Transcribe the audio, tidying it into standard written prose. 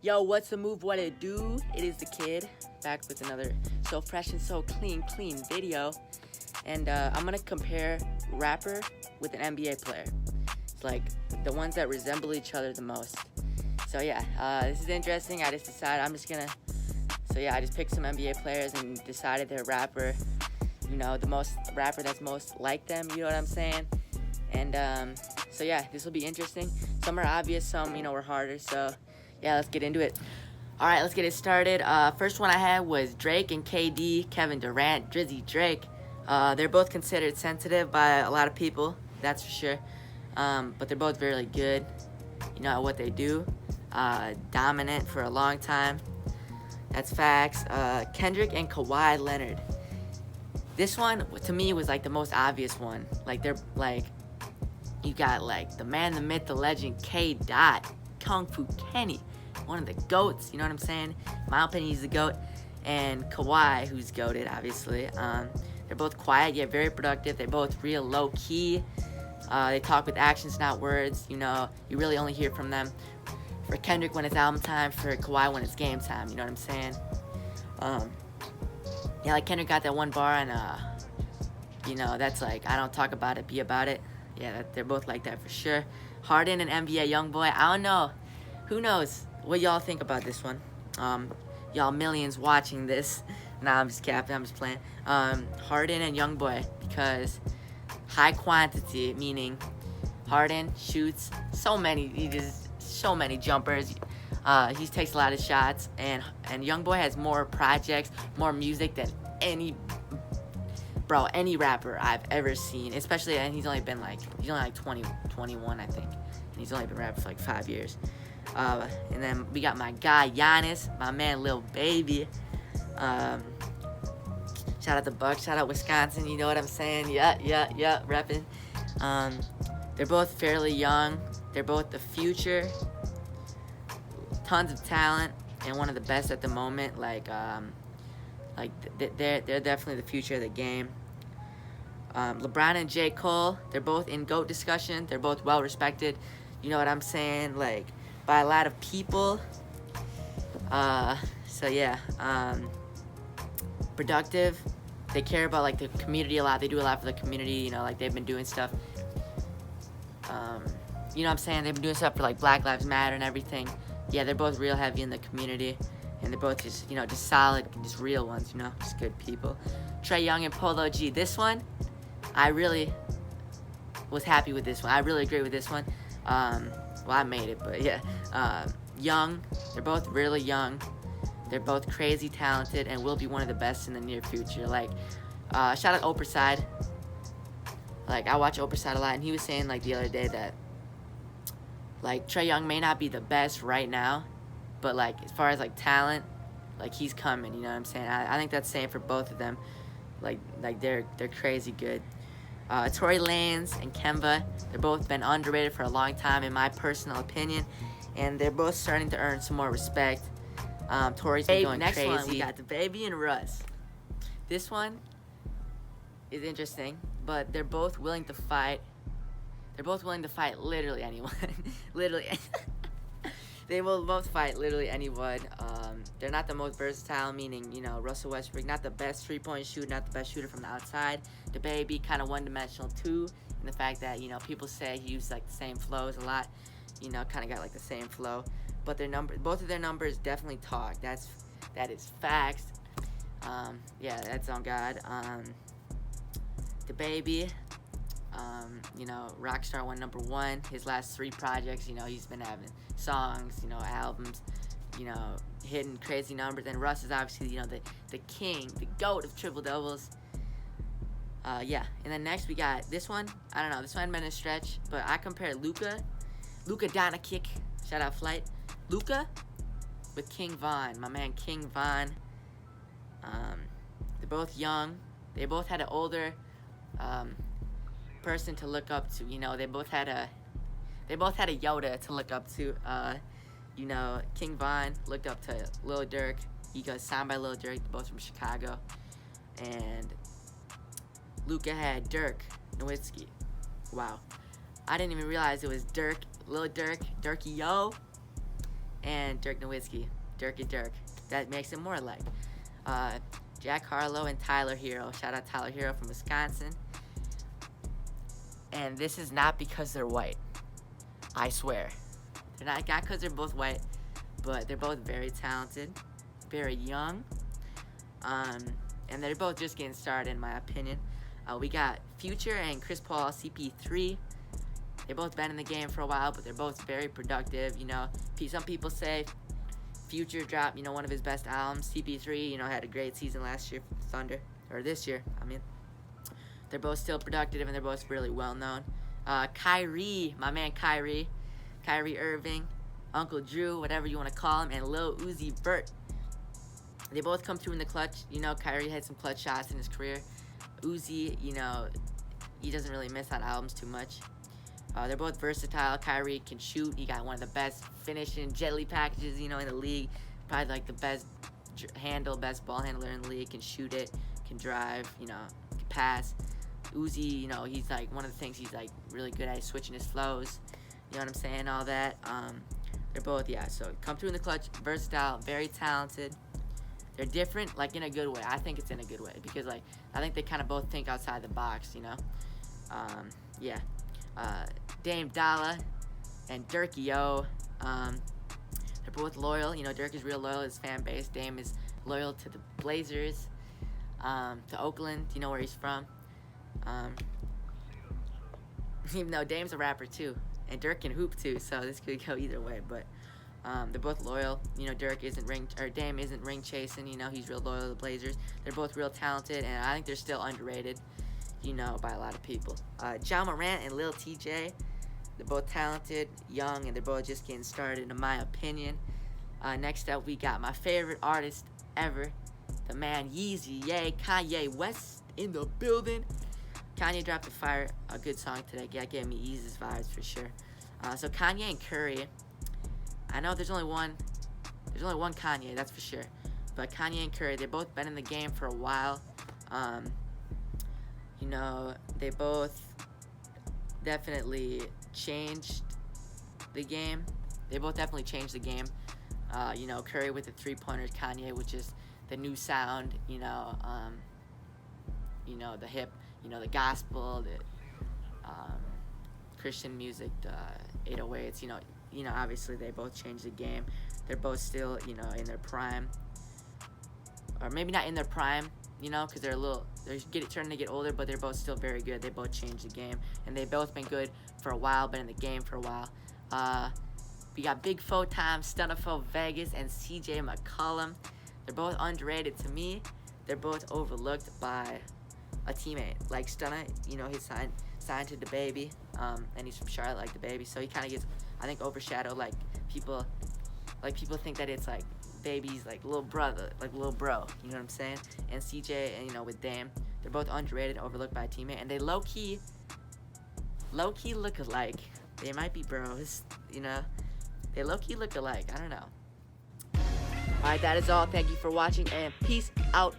Yo, what's the move? What it do? It is the kid back with another so fresh and so clean video. And I'm gonna compare rapper with an NBA player. It's like the ones that resemble each other the most. So yeah, this is interesting. I just decided I just picked some NBA players and decided their rapper, the rapper that's most like them. You know what I'm saying? And so yeah, this will be interesting. Some are obvious, some were harder. So yeah, let's get into it. All right, let's get it started. First one I had was Drake and KD, Kevin Durant, Drizzy Drake. They're both considered sensitive by a lot of people, that's for sure. But they're both really good, at what they do. Dominant for a long time. That's facts. Kendrick and Kawhi Leonard. This one, to me, was like the most obvious one. Like, they're like, you got like the man, the myth, the legend, K. Dot, Kung Fu Kenny, one of the GOATs, you know what I'm saying? In my opinion, he's the GOAT. And Kawhi, who's GOATed, obviously. They're both quiet, yet very productive. They're both real low-key. They talk with actions, not words. You really only hear from them. For Kendrick when it's album time, for Kawhi when it's game time, you know what I'm saying? Yeah, like Kendrick got that one bar and, that's like, I don't talk about it, be about it. Yeah, they're both like that for sure. Harden and NBA Youngboy, I don't know. Who knows what y'all think about this one? Y'all millions watching this. Nah, I'm just capping, I'm just playing. Harden and Youngboy, because high quantity, meaning Harden shoots so many jumpers. He takes a lot of shots, and Youngboy has more projects, more music than any rapper I've ever seen. Especially, and he's only like 20, 21, I think. And he's only been rapping for like 5 years. And then we got my guy Giannis, my man Lil Baby. Shout out the Bucks, shout out Wisconsin, you know what I'm saying? Yeah, reppin'. They're both fairly young. They're both the future. Tons of talent and one of the best at the moment. They're definitely the future of the game. LeBron and J. Cole, they're both in GOAT discussion. They're both well respected. You know what I'm saying? Like, by a lot of people. So yeah. Productive. They care about like the community a lot. They do a lot for the community. Like they've been doing stuff. You know what I'm saying? They've been doing stuff for like Black Lives Matter and everything. Yeah, they're both real heavy in the community. And they're both just, just solid, just real ones, just good people. Trae Young and Polo G. This one, I really was happy with this one. I really agree with this one. Well, I made it, but yeah. Young, they're both really young. They're both crazy talented and will be one of the best in the near future. Like, shout out Oprah Side. Like, I watch Oprah Side a lot, and he was saying, like, the other day that, like, Trae Young may not be the best right now, but, like, as far as, like, talent, like, he's coming, you know what I'm saying? I think that's the same for both of them. Like they're crazy good. Tory Lanez and Kemba, they're both been underrated for a long time, in my personal opinion, and they're both starting to earn some more respect. Tory's been going crazy. Next one, we got the Baby and Russ. This one is interesting, but they're both willing to fight. They're both willing to fight literally anyone. Literally. They will both fight literally anyone. They're not the most versatile, meaning, Russell Westbrook, not the best three-point shooter, not the best shooter from the outside. The Baby, kind of one-dimensional too, in the fact that, people say he uses like the same flows a lot. Kind of got like the same flow. But both of their numbers definitely talk. That is facts. Yeah, that's on God. The Baby, Rockstar went #1. His last 3 projects, he's been having songs, albums, hitting crazy numbers. And Russ is obviously, the king, the GOAT of triple doubles. Yeah. And then next we got this one. I don't know. This one might have been a stretch, but I compared Luka Doncic, shout out Flight, Luka with King Von, my man King Von. They're both young. They both had an older person to look up to. They both had a Yoda to look up to. King Von looked up to Lil Durk. He got signed by Lil Durk, both from Chicago. And Luka had Dirk Nowitzki. Wow. I didn't even realize it was Dirk, Lil Durk, Durky Yo. and Dirk Nowitzki. Dirk and Dirk. That makes it more alike. Jack Harlow and Tyler Hero. Shout out Tyler Hero from Wisconsin. And this is not because they're white. I swear. They're not because they're both white, but they're both very talented, very young. And they're both just getting started, in my opinion. We got Future and Chris Paul, CP3. They've both been in the game for a while, but they're both very productive. You know, some people say Future dropped, you know, one of his best albums. CP3, you know, had a great season last year for the Thunder, or this year, I mean. They're both still productive, and they're both really well known. Kyrie, my man Kyrie Irving, Uncle Drew, whatever you want to call him, and Lil Uzi Vert. They both come through in the clutch. You know, Kyrie had some clutch shots in his career. Uzi, you know, he doesn't really miss on albums too much. They're both versatile. Kyrie can shoot. He got one of the best finishing jelly packages, you know, in the league. Probably like the best best ball handler in the league. Can shoot it, can drive, you know, can pass. Uzi, you know, he's like, one of the things he's like really good at is switching his flows. You know what I'm saying? All that. They're both, yeah, so come through in the clutch, versatile, very talented. They're different, like, in a good way. I think it's in a good way because, like, I think they kind of both think outside the box, you know? Yeah. Dame Dalla and Dirk-Yo, they're both loyal. You know, Dirk is real loyal to his fan base. Dame is loyal to the Blazers, to Oakland, you know where he's from. Even though Dame's a rapper, too. And Dirk can hoop, too, so this could go either way, but... they're both loyal. You know, Dame isn't ring chasing. You know, he's real loyal to the Blazers. They're both real talented, and I think they're still underrated, you know, by a lot of people. Ja Morant and Lil TJ, they're both talented, young, and they're both just getting started, in my opinion. Next up, we got my favorite artist ever, the man Yeezy, yay, Kanye West in the building. Kanye dropped a good song today. Yeah, gave me Yeezy's vibes for sure. So Kanye and Curry. I know there's only one Kanye, that's for sure. But Kanye and Curry, they've both been in the game for a while. You know, they both definitely changed the game. They both definitely changed the game. You know, Curry with the three-pointers, Kanye with just the new sound, you know, the hip, you know, the gospel, the Christian music, the 808s, you know, obviously they both changed the game. They're both still, you know, in their prime. Or maybe not in their prime, you know, because they're starting to get older, but they're both still very good. They both changed the game. And they've both been good for a while, been in the game for a while. We got Big Foe Time, Stunnerfo Vegas, and CJ McCollum. They're both underrated to me. They're both overlooked by a teammate. Like Stunner, you know, he's signed to the baby, and he's from Charlotte, like the baby, so he kind of gets, I think, overshadowed. Like people think that it's like baby's like little brother, like little bro, you know what I'm saying? And CJ, and you know, with Dame, they're both underrated, overlooked by a teammate, and they low-key look alike. They might be bros, you know, they low-key look alike. I don't know. Alright, that is all. Thank you for watching, and peace out.